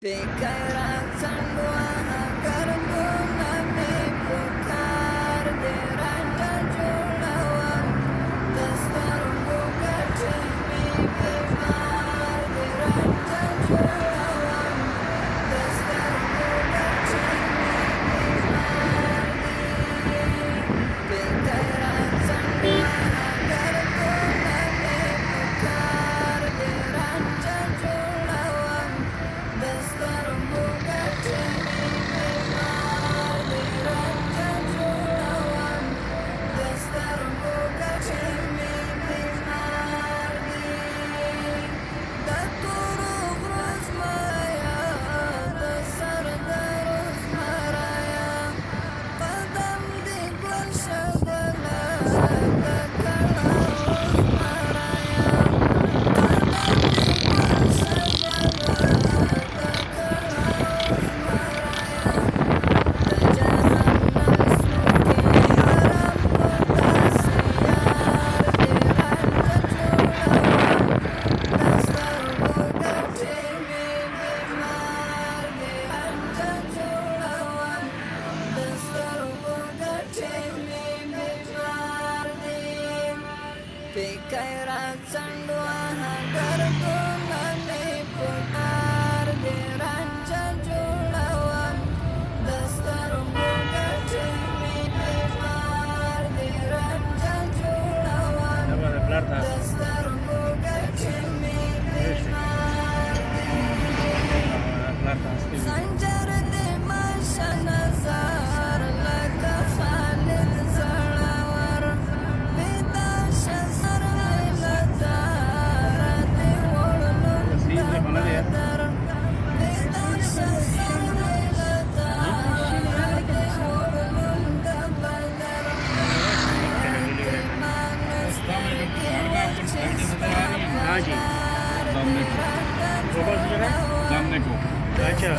Pikiran semua gerbunan dibukar di ranca Julawan, terserbu kecil mimar di ranca Julawan, terserbu kecil mimar di pikiran semua gerbunan dibukar di ranca Julawan. Terserbu kecil mimar di ranca Julawan, terserbu kecil mimar di Daturuf Rusmaya, besar terus meraya, kadam di Guasyagala, kekalaus meraya, kadam di Guasyagala, kekalaus meraya, Jahanam suki haram kota siar di ranca Julawan, terserbu kecil mimar di ranca Julawan, terserbu kecil mimar di pikiran sandua gerbunan dibukar di ranca Julawan, terserbu kecil mimar di ranca Julawan, terserbu kecil mimar di Sanjar di Masya Nazar laka Khalid Zalawar, Bita Syazar Lilatar Ati Wulun Dabatar, Bita Syazar Lilatar Ati Wulun Dabatar, Ati Manus Pergi Wacis Tabatar di ranca Julawan, अच्छा